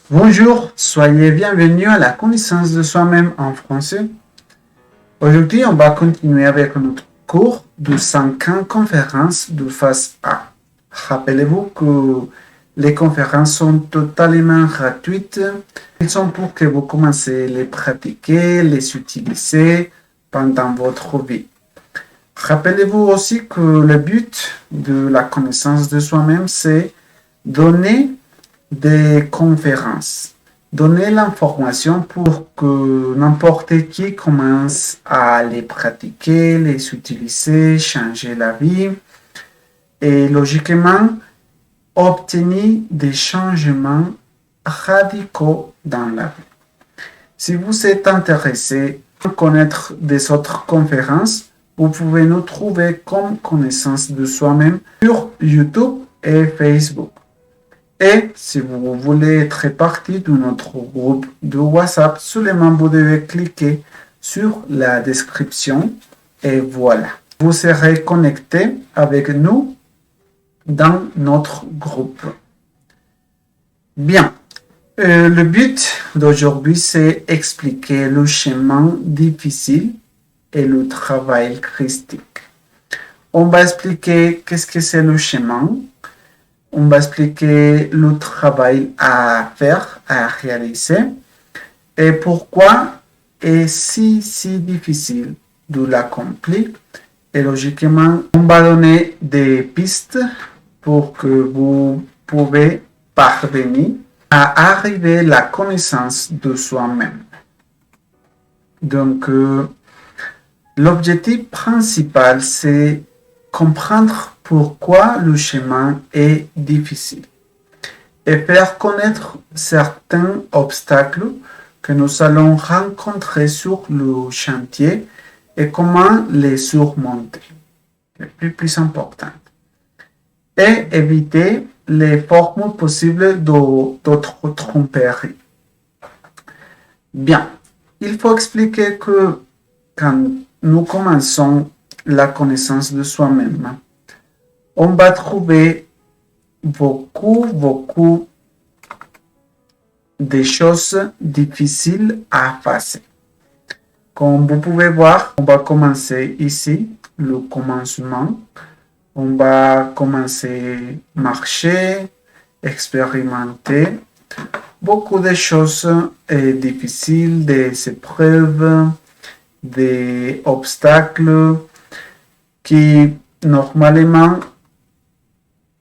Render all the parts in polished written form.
Bonjour, soyez bienvenus à la connaissance de soi-même en français. Aujourd'hui, on va continuer avec notre cours de 5 ans conférences de phase A. Rappelez-vous que les conférences sont totalement gratuites. Elles sont pour que vous commenciez à les pratiquer, les utiliser pendant votre vie. Rappelez-vous aussi que le but de la connaissance de soi-même, c'est donner des conférences. Donner l'information pour que n'importe qui commence à les pratiquer, les utiliser, changer la vie et logiquement obtenir des changements radicaux dans la vie. Si vous êtes intéressé à connaître des autres conférences, vous pouvez nous trouver comme connaissance de soi-même sur YouTube et Facebook. Et si vous voulez être partie de notre groupe de WhatsApp, seulement vous devez cliquer sur la description et voilà. Vous serez connecté avec nous dans notre groupe. Bien. Le but d'aujourd'hui, c'est expliquer le chemin difficile et le travail christique. On va expliquer qu'est-ce que c'est le chemin. On va expliquer le travail à faire, à réaliser et pourquoi est si difficile de l'accomplir. Et logiquement, on va donner des pistes pour que vous pouvez parvenir à arriver à la connaissance de soi-même. Donc, l'objectif principal, c'est comprendre pourquoi le chemin est difficile et faire connaître certains obstacles que nous allons rencontrer sur le chantier et comment les surmonter. Le plus important. Et éviter les formes possibles d'autres tromperies. Bien, il faut expliquer que quand nous commençons la connaissance de soi-même, on va trouver beaucoup de choses difficiles à passer. Comme vous pouvez voir, on va commencer ici, le commencement. On va commencer à marcher, expérimenter. Beaucoup de choses difficiles, des épreuves, des obstacles qui normalement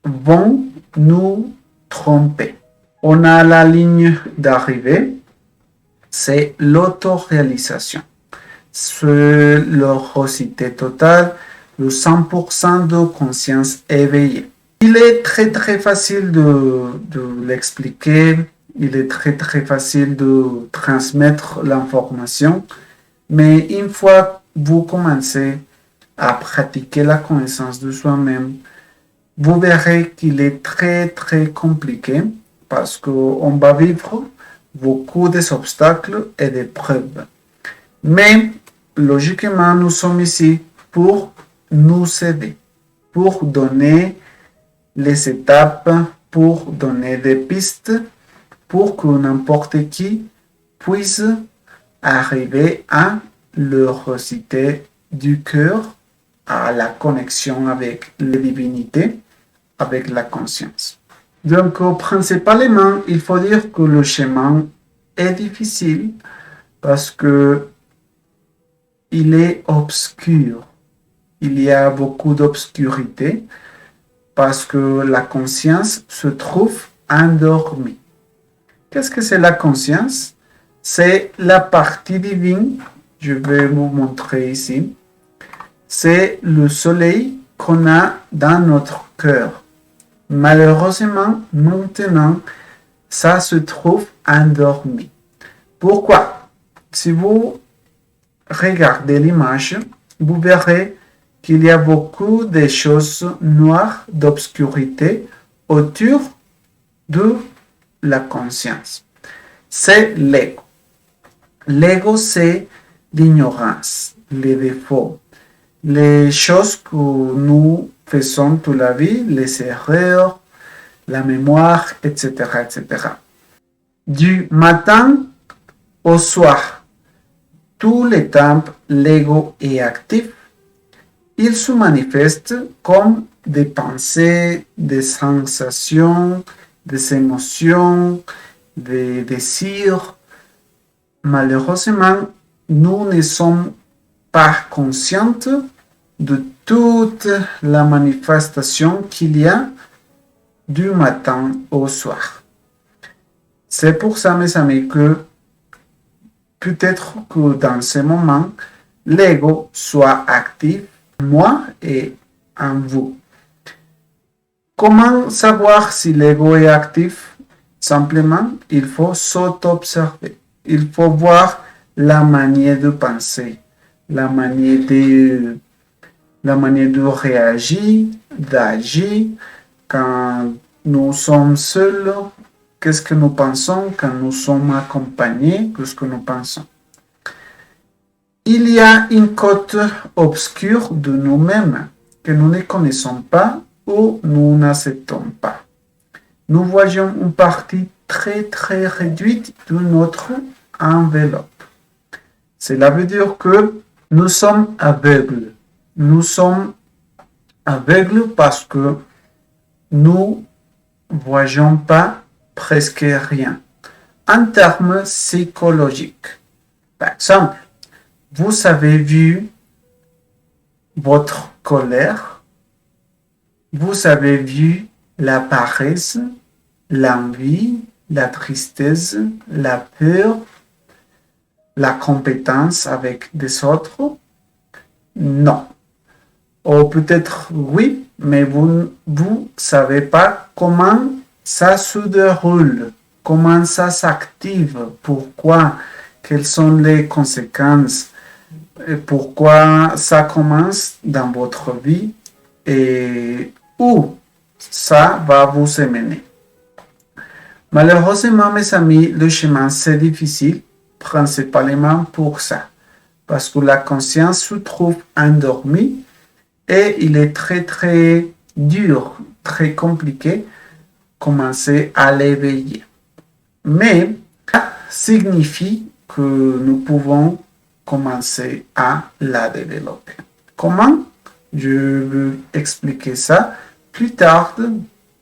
vont nous tromper. On a la ligne d'arrivée, c'est l'autoréalisation. C'est l'heurosité totale, le 100% de conscience éveillée. Il est très facile de l'expliquer, il est très facile de transmettre l'information, mais une fois que vous commencez à pratiquer la connaissance de soi-même, vous verrez qu'il est très compliqué parce qu'on va vivre beaucoup d'obstacles et d'épreuves. Mais logiquement, nous sommes ici pour nous aider, pour donner les étapes, pour donner des pistes, pour que n'importe qui puisse arriver à l'heurosité du cœur, à la connexion avec la divinité, avec la conscience. Donc, principalement, il faut dire que le chemin est difficile parce que il est obscur. Il y a beaucoup d'obscurité parce que la conscience se trouve endormie. Qu'est-ce que c'est la conscience? C'est la partie divine. Je vais vous montrer ici. C'est le soleil qu'on a dans notre cœur. Malheureusement, maintenant, ça se trouve endormi. Pourquoi? Si vous regardez l'image, vous verrez qu'il y a beaucoup de choses noires, d'obscurité autour de la conscience. C'est l'ego. L'ego, c'est l'ignorance, les défauts, les choses que nous faisons toute la vie, les erreurs, la mémoire, etc. Du matin au soir, tout le temps, l'ego est actif. Il se manifeste comme des pensées, des sensations, des émotions, des désirs. Malheureusement, nous ne sommes pas conscients de toute la manifestation qu'il y a du matin au soir. C'est pour ça, mes amis, que peut-être que dans ce moment, l'ego soit actif en moi et en vous. Comment savoir si l'ego est actif? Simplement, il faut s'auto-observer. Il faut voir la manière de penser, la manière de réagir, d'agir. Quand nous sommes seuls, qu'est-ce que nous pensons? Quand nous sommes accompagnés, qu'est-ce que nous pensons? Il y a une côte obscure de nous-mêmes que nous ne connaissons pas ou nous n'acceptons pas. Nous voyons une partie très très réduite de notre enveloppe. Cela veut dire que nous sommes aveugles. Nous sommes aveugles parce que nous ne voyons pas presque rien. En termes psychologiques, par exemple, vous avez vu votre colère, vous avez vu la paresse, l'envie, la tristesse, la peur, la compétence avec des autres? Non. Ou peut-être oui, mais vous ne savez pas comment ça se déroule, comment ça s'active, pourquoi, quelles sont les conséquences, et pourquoi ça commence dans votre vie et où ça va vous amener. Malheureusement, mes amis, le chemin c'est difficile, principalement pour ça, parce que la conscience se trouve endormie et il est très très dur, très compliqué commencer à l'éveiller. Mais ça signifie que nous pouvons commencer à la développer. Comment? Je vais expliquer ça plus tard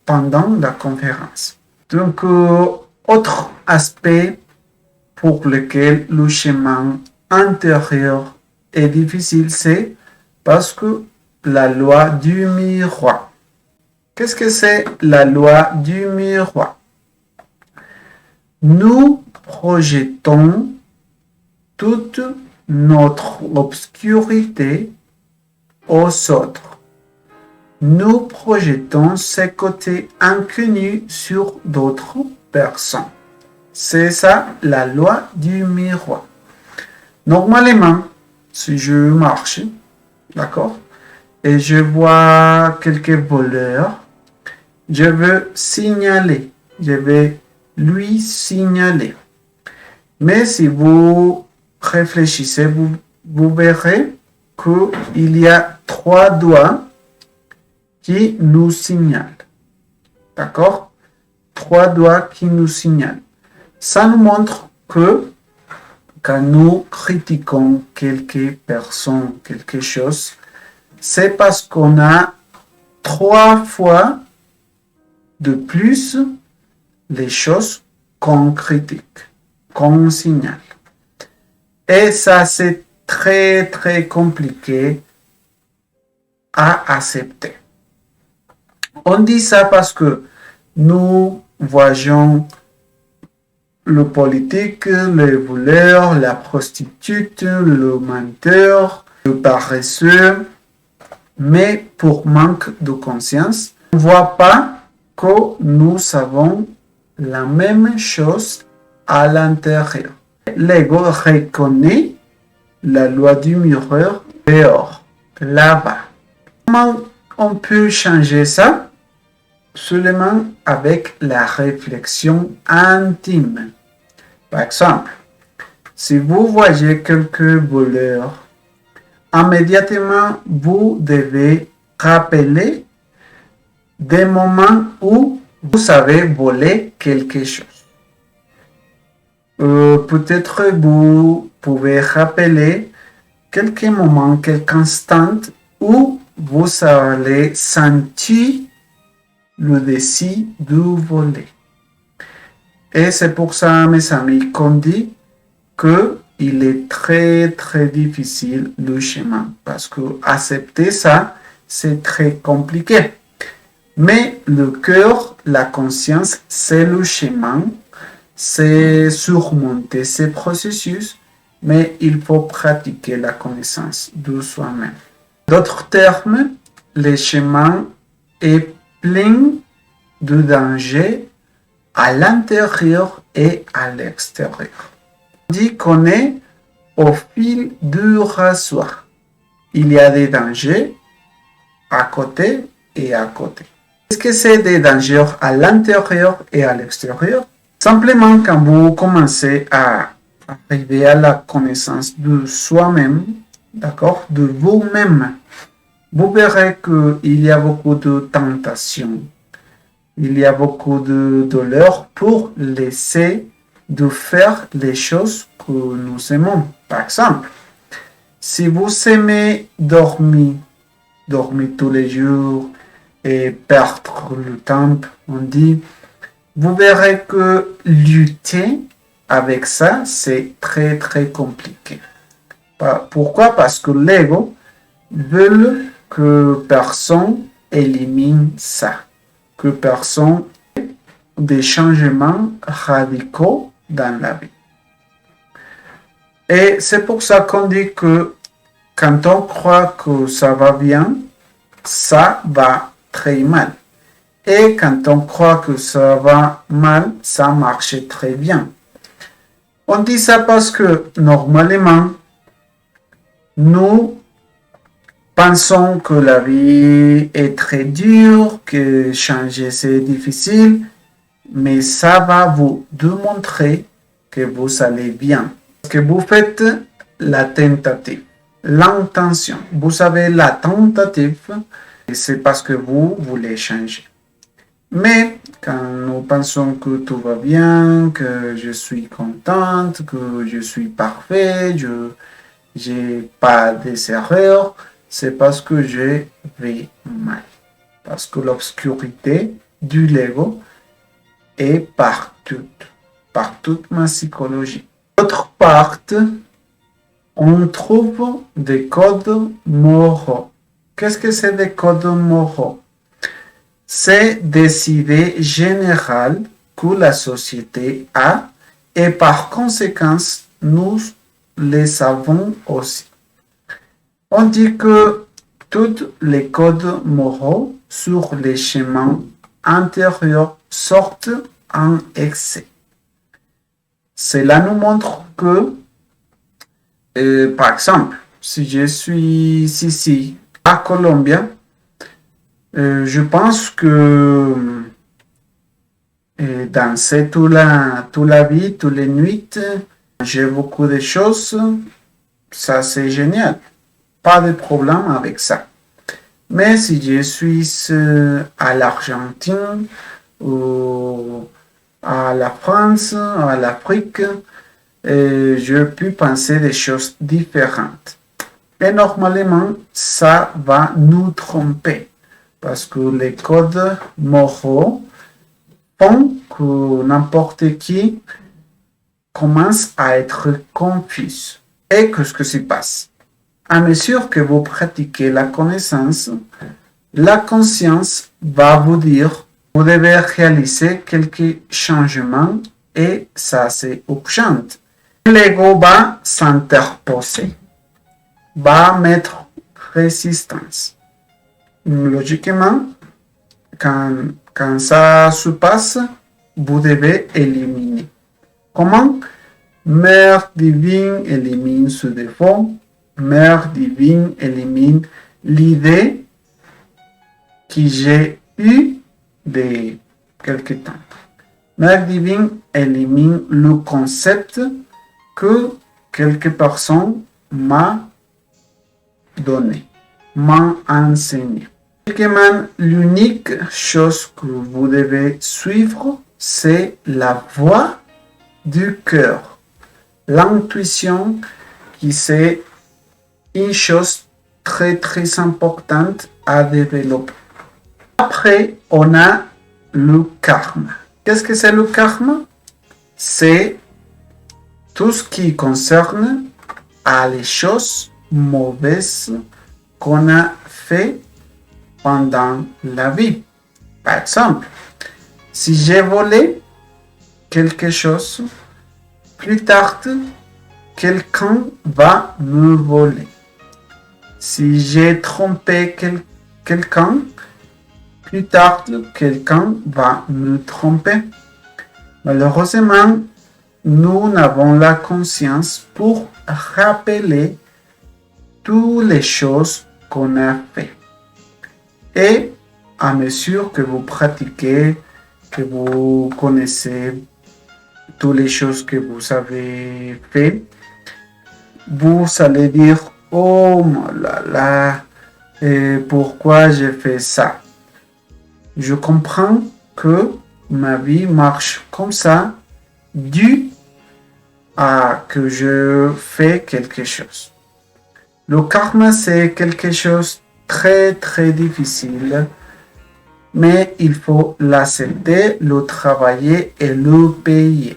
pendant la conférence. Donc, autre aspect pour lequel le chemin intérieur est difficile, c'est parce que la loi du miroir. Qu'est-ce que c'est la loi du miroir? Nous projetons toute notre obscurité aux autres. Nous projetons ces côtés inconnus sur d'autres personnes. C'est ça la loi du miroir. Normalement, si je marche, d'accord, et je vois quelques voleurs, je veux signaler, je vais lui signaler. Mais si vous réfléchissez, vous verrez qu'il y a 3 doigts qui nous signalent. D'accord? 3 doigts qui nous signalent. Ça nous montre que quand nous critiquons quelque personne, quelque chose, c'est parce qu'on a 3 fois de plus les choses qu'on critique, qu'on signale. Et ça, c'est très, très compliqué à accepter. On dit ça parce que nous voyons le politique, le voleur, la prostituée, le menteur, le paresseux, mais pour manque de conscience, on ne voit pas que nous savons la même chose à l'intérieur. L'ego reconnaît la loi du miroir dehors, là-bas. Comment on peut changer ça? Seulement avec la réflexion intime. Par exemple, si vous voyez quelques voleurs, immédiatement vous devez rappeler des moments où vous avez volé quelque chose. peut-être vous pouvez rappeler quelques moments, quelques instants où vous allez sentir le désir de voler. Et c'est pour ça, mes amis, qu'on dit qu'il est très, très difficile le chemin. Parce que accepter ça, c'est très compliqué. Mais le cœur, la conscience, c'est le chemin. C'est surmonter ces processus, mais il faut pratiquer la connaissance de soi-même. D'autres termes, le chemin est plein de dangers à l'intérieur et à l'extérieur. On dit qu'on est au fil du rasoir. Il y a des dangers à côté et à côté. Est-ce que c'est des dangers à l'intérieur et à l'extérieur? Simplement, quand vous commencez à arriver à la connaissance de soi-même, d'accord, de vous-même, vous verrez qu'il y a beaucoup de tentations, il y a beaucoup de douleur pour laisser de faire les choses que nous aimons. Par exemple, si vous aimez dormir tous les jours et perdre le temps, on dit, vous verrez que lutter avec ça, c'est très très compliqué. Pourquoi? Parce que l'ego veut que personne élimine ça, que personne ait des changements radicaux dans la vie. Et c'est pour ça qu'on dit que quand on croit que ça va bien, ça va très mal. Et quand on croit que ça va mal, ça marche très bien. On dit ça parce que normalement, nous pensons que la vie est très dure, que changer c'est difficile, mais ça va vous démontrer que vous allez bien. Parce que vous faites la tentative, l'intention. Vous avez la tentative, et c'est parce que vous voulez changer. Mais quand nous pensons que tout va bien, que je suis contente, que je suis parfait, je n'ai pas des erreurs, c'est parce que je vais mal. Parce que l'obscurité du l'ego est par toute ma psychologie. D'autre part, on trouve des codes moraux. Qu'est-ce que c'est des codes moraux? C'est des idées générales que la société a et par conséquent, nous les avons aussi. On dit que tous les codes moraux sur les chemins intérieurs sortent en excès. Cela nous montre que, par exemple, si je suis ici à Colombie, je pense que danser toute la vie, toutes les nuits, j'ai beaucoup de choses, ça c'est génial. Pas de problème avec ça. Mais si je suis à l'Argentine ou à la France, à l'Afrique, je peux penser des choses différentes. Et normalement, ça va nous tromper. Parce que les codes moraux font que n'importe qui commence à être confus. Et qu'est-ce que se passe? À mesure que vous pratiquez la connaissance, la conscience va vous dire vous devez réaliser quelques changements et ça c'est urgent. L'ego va s'interposer, va mettre résistance. Logiquement, quand ça se passe, vous devez éliminer. Comment? Mère divine élimine ce défaut. Mère divine élimine l'idée que j'ai eue de quelque temps. Mère divine élimine le concept que quelque personne m'a donné, m'a enseigné. L'unique chose que vous devez suivre, c'est la voie du cœur. l'intuition qui c'est une chose très très importante à développer. Après, on a le karma. Qu'est-ce que c'est le karma? C'est tout ce qui concerne à les choses mauvaises qu'on a fait pendant la vie. Par exemple, si j'ai volé quelque chose, plus tard, quelqu'un va me voler. Si j'ai trompé quelqu'un, plus tard, quelqu'un va me tromper. Malheureusement, nous n'avons la conscience pour rappeler toutes les choses qu'on a fait. Et à mesure que vous pratiquez, que vous connaissez toutes les choses que vous avez fait, vous allez dire, oh là là, pourquoi j'ai fait ça? Je comprends que ma vie marche comme ça dû à que je fais quelque chose. Le karma, c'est quelque chose de très très difficile, mais il faut l'accepter, le travailler et le payer.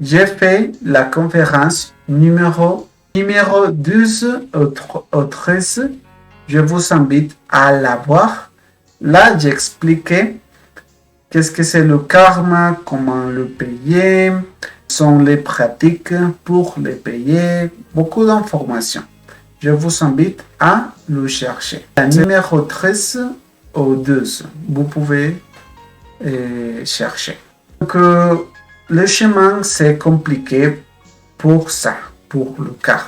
J'ai fait la conférence numéro 12 ou 13. Je vous invite à la voir. Là, j'expliquais qu'est-ce que c'est le karma, comment le payer, sont les pratiques pour le payer, beaucoup d'informations. Je vous invite à le chercher. La numéro 13 ou 12, vous pouvez chercher. Donc, le chemin, c'est compliqué pour ça, pour le cas.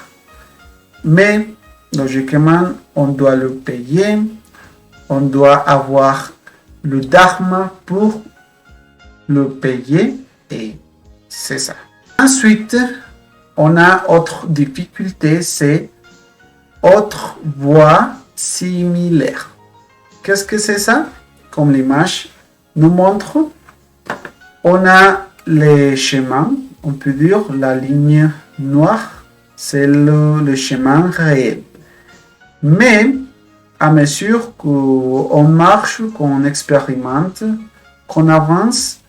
Mais, logiquement, on doit le payer, on doit avoir le dharma pour le payer et c'est ça. Ensuite, on a autre difficulté, c'est autre voie similaire. Qu'est-ce que c'est ça? Comme l'image nous montre, on a les chemins, on peut dire la ligne noire, c'est le chemin réel. Mais à mesure qu'on marche, qu'on expérimente, qu'on avance,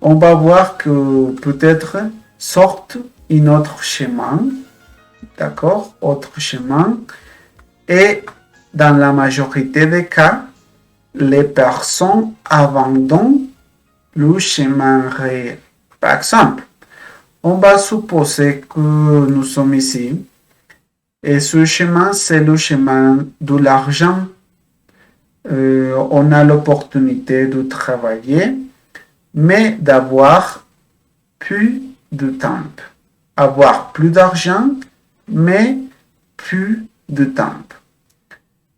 on va voir que peut-être sorte un autre chemin, d'accord, autre chemin, et dans la majorité des cas, les personnes abandonnent le chemin réel. Par exemple, on va supposer que nous sommes ici, et ce chemin, c'est le chemin de l'argent. On a l'opportunité de travailler, mais d'avoir plus de temps. Avoir plus d'argent, mais plus de temps.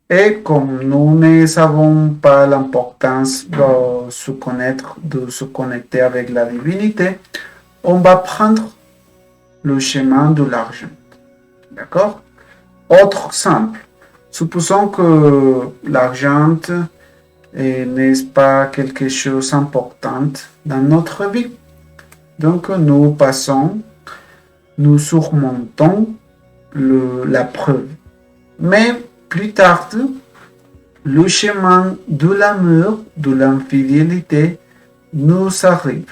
Et comme nous ne savons pas l'importance de se connaître, de se connecter avec la divinité, on va prendre le chemin de l'argent. D'accord? Autre simple. Supposons que l'argent n'est pas quelque chose d'important dans notre vie. Donc nous passons, nous surmontons la preuve. Mais plus tard, le chemin de l'amour, de l'infidélité nous arrive.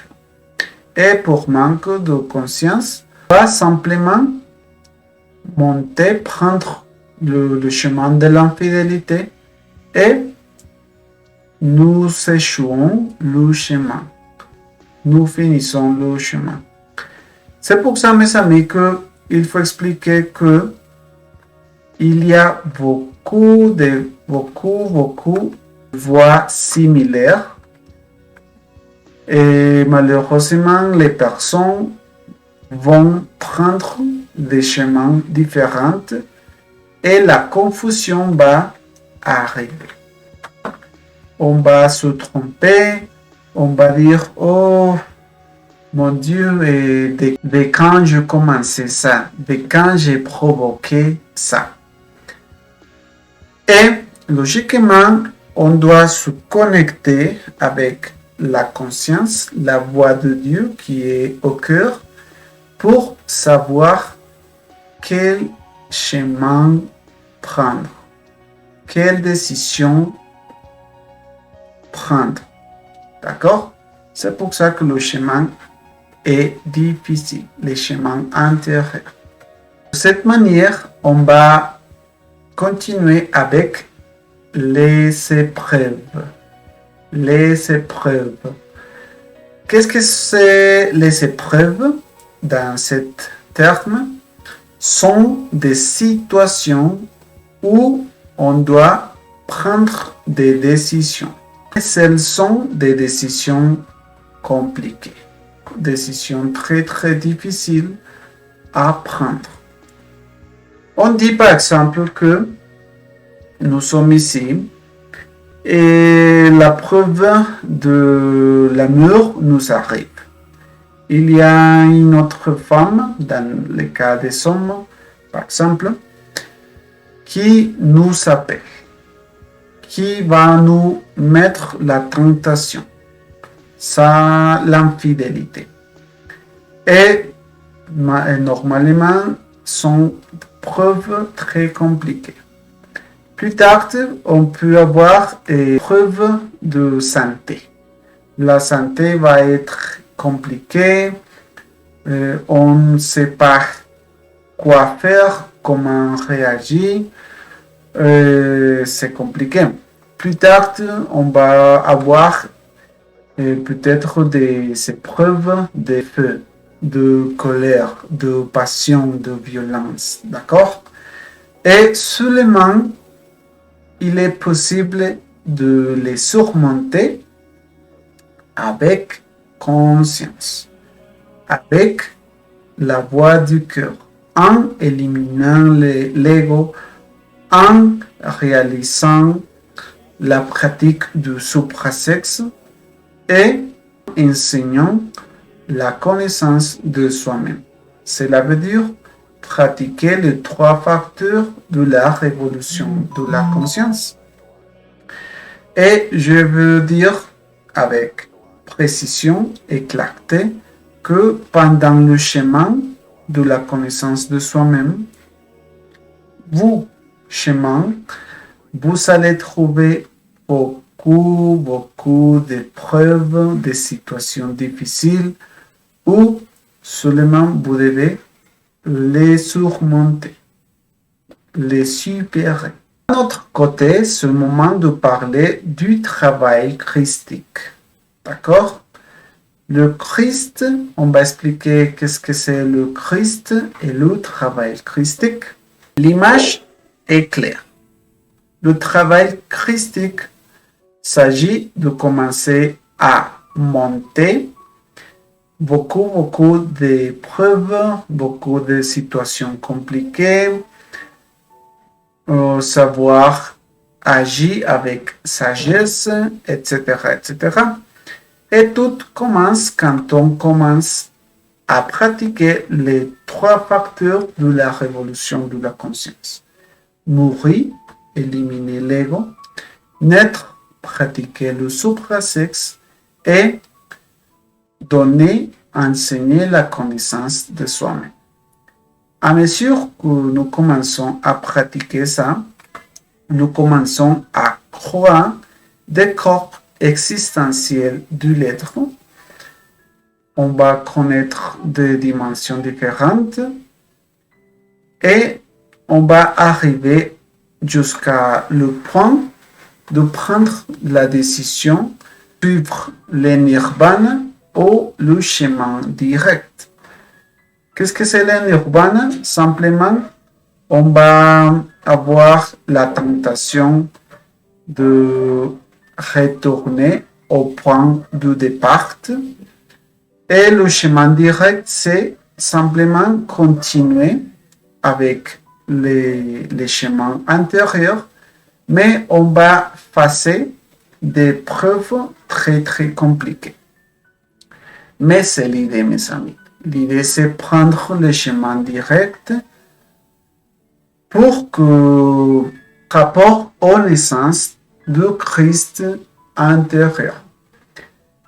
Et pour manque de conscience, pas simplement monter, prendre le chemin de l'infidélité et nous échouons le chemin. Nous finissons le chemin. C'est pour ça, mes amis, qu'il faut expliquer que il y a beaucoup de voies similaires et malheureusement, les personnes vont prendre des chemins différents et la confusion va arriver. On va se tromper, on va dire, oh mon Dieu, de quand je commençais ça, de quand j'ai provoqué ça. Et logiquement, on doit se connecter avec la conscience, la voix de Dieu qui est au cœur, pour savoir quel chemin prendre, quelle décision prendre. D'accord? C'est pour ça que le chemin est difficile, les chemins intérieurs. De cette manière, on va continuer avec les épreuves. Les épreuves. Qu'est-ce que c'est les épreuves? Dans cet terme, sont des situations où on doit prendre des décisions. Et elles sont des décisions compliquées, décisions très très difficiles à prendre. On dit par exemple que nous sommes ici et la preuve de l'amour nous arrive. Il y a une autre femme, dans le cas des hommes, par exemple, qui nous appelle, qui va nous mettre la tentation, ça, l'infidélité. Et normalement, sont preuves très compliquées. Plus tard, on peut avoir des preuves de santé. La santé va être compliquée, on ne sait pas quoi faire, comment réagir, c'est compliqué. Plus tard, on va avoir peut-être des épreuves de feu, de colère, de passion, de violence, d'accord? Et seulement, il est possible de les surmonter avec conscience, avec la voix du cœur, en éliminant l'ego, en réalisant la pratique du suprasexe et enseignant la connaissance de soi-même. Cela veut dire pratiquer les 3 facteurs de la révolution de la conscience. Et je veux dire avec précision et clarté que pendant le chemin de la connaissance de soi-même, vous allez trouver beaucoup d'épreuves, de situations difficiles où seulement vous devez les surmonter, les supérer. D'un autre côté, c'est le moment de parler du travail christique. D'accord? Le Christ, on va expliquer qu'est-ce que c'est le Christ et le travail christique. L'image est claire. Le travail christique s'agit de commencer à monter beaucoup d'épreuves, beaucoup de situations compliquées, savoir agir avec sagesse, etc., etc. Et tout commence quand on commence à pratiquer les 3 facteurs de la révolution de la conscience. Mourir, éliminer l'ego, naître, pratiquer le suprasexe et donner, enseigner la connaissance de soi-même. À mesure que nous commençons à pratiquer ça, nous commençons à croire des corps existentiels de l'être. On va connaître des dimensions différentes et on va arriver jusqu'à le point de prendre la décision de suivre le nirvana ou le chemin direct. Qu'est-ce que c'est le nirvana? Simplement, on va avoir la tentation de retourner au point de départ. Et le chemin direct, c'est simplement continuer avec les chemins antérieurs, mais on va passer des preuves très compliquées. Mais c'est l'idée, mes amis. L'idée, c'est prendre le chemin direct pour que rapport aux naissances de Christ intérieur.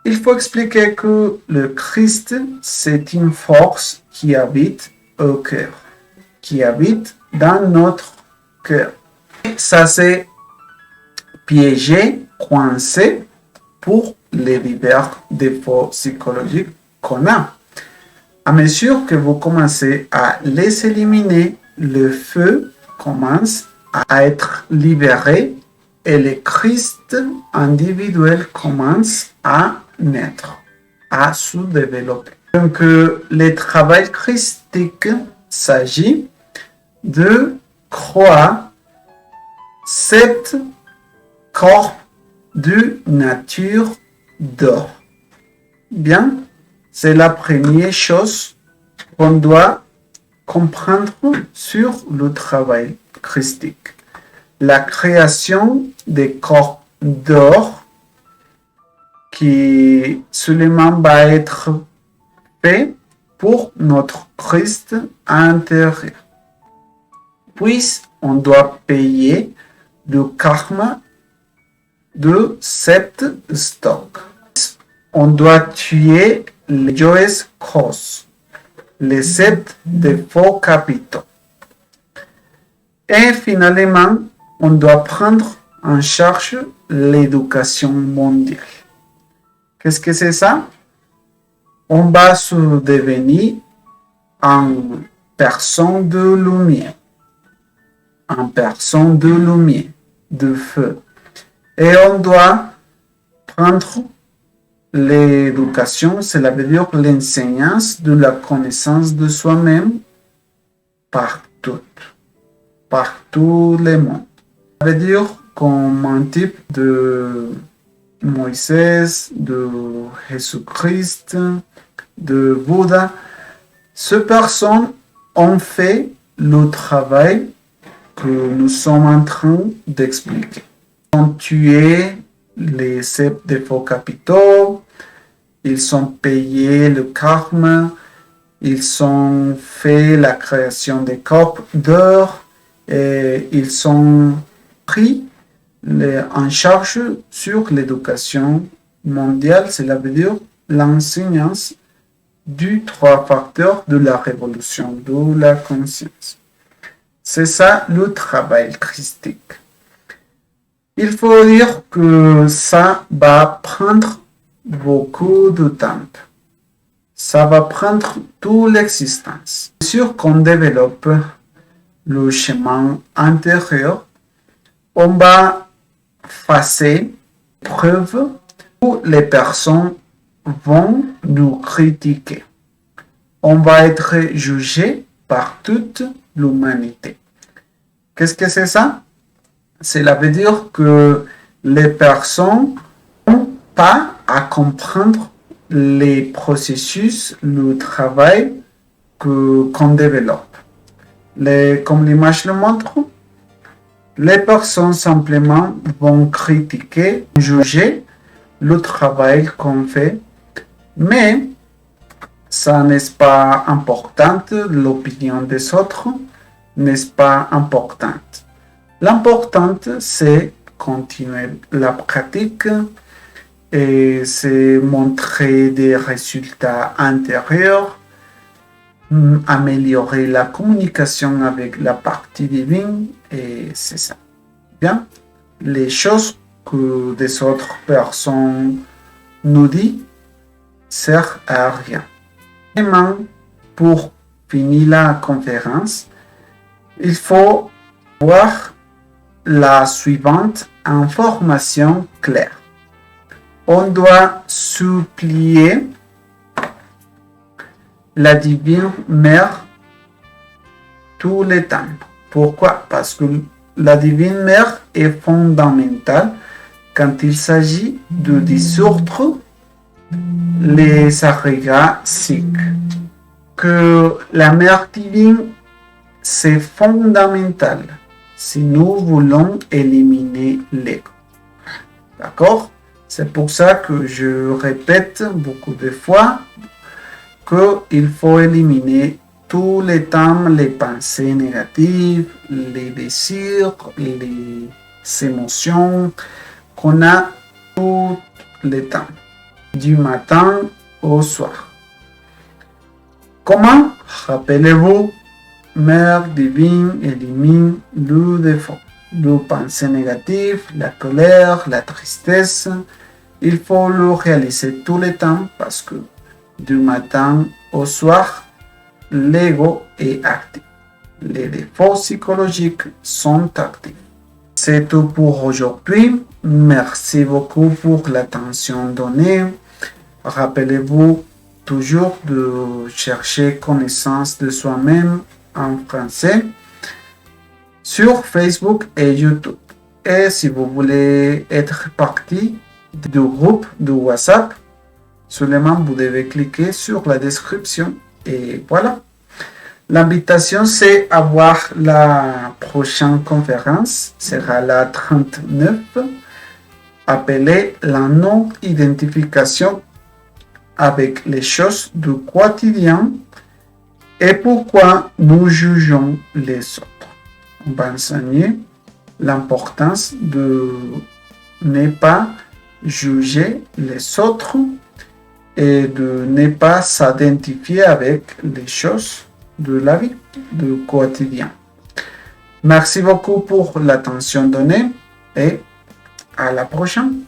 Il faut expliquer que le Christ, c'est une force qui habite au cœur, qui habite dans notre cœur. Ça, c'est piégé, coincé pour les divers défauts psychologiques qu'on a. À mesure que vous commencez à les éliminer, le feu commence à être libéré et le Christ individuel commence à naître, à se développer. Donc, le travail christique s'agit de croire cette corps de nature d'or. Bien, c'est la première chose qu'on doit comprendre sur le travail christique. La création des corps d'or qui seulement va être fait pour notre Christ intérieur. Puis, on doit payer le karma de cet stock. On doit tuer les joyeuses causes, les 7 de faux capitaux. Et finalement, on doit prendre en charge l'éducation mondiale. Qu'est-ce que c'est ça? On va se devenir en personne de lumière, en personne de lumière, de feu. Et on doit prendre l'éducation, cela veut dire l'enseignance de la connaissance de soi-même par tout le monde. Ça veut dire comme un type de Moïse, de Jésus-Christ, de Bouddha. Ces personnes ont fait le travail que nous sommes en train d'expliquer. Ils ont tué les 7 défauts capitaux, ils ont payé le karma, ils ont fait la création des corps d'or et ils ont pris en charge sur l'éducation mondiale, cela veut dire l'enseignance du 3 facteurs de la révolution de la conscience. C'est ça le travail christique. Il faut dire que ça va prendre beaucoup de temps. Ça va prendre toute l'existence. C'est sûr qu'on développe le chemin intérieur. On va faire preuve où les personnes vont nous critiquer. On va être jugé par toute l'humanité. Qu'est-ce que c'est ça? Cela veut dire que les personnes n'ont pas à comprendre les processus, le travail qu'on développe. Comme l'image le montre, les personnes simplement vont critiquer, juger le travail qu'on fait, mais ça n'est pas important, l'opinion des autres n'est pas importante. L'important, c'est continuer la pratique et c'est montrer des résultats intérieurs, améliorer la communication avec la partie divine et c'est ça. Bien, les choses que des autres personnes nous disent servent à rien. Vraiment, pour finir la conférence, il faut voir la suivante information claire. On doit supplier la divine mère tout le temps. Pourquoi? Parce que la divine mère est fondamentale quand il s'agit de dissoudre les agrégats psychiques. Que la mère divine, c'est fondamental si nous voulons éliminer l'ego. D'accord? C'est pour ça que je répète beaucoup de fois qu'il faut éliminer tout le temps les pensées négatives, les désirs, les émotions qu'on a tout le temps. du matin au soir. Comment? Rappelez-vous, Mère divine élimine le défaut, le pensée négative, la colère, la tristesse. Il faut le réaliser tout le temps parce que du matin au soir, l'ego est actif. Les défauts psychologiques sont actifs. C'est tout pour aujourd'hui. Merci beaucoup pour l'attention donnée. Rappelez-vous toujours de chercher connaissance de soi-même en français sur Facebook et YouTube. Et si vous voulez être partie du groupe de WhatsApp, seulement vous devez cliquer sur la description et voilà. L'invitation, c'est à voir la prochaine conférence, sera la 39, appelée la non-identification avec les choses du quotidien et pourquoi nous jugeons les autres. On va enseigner l'importance de ne pas juger les autres et de ne pas s'identifier avec les choses de la vie, du quotidien. Merci beaucoup pour l'attention donnée et à la prochaine.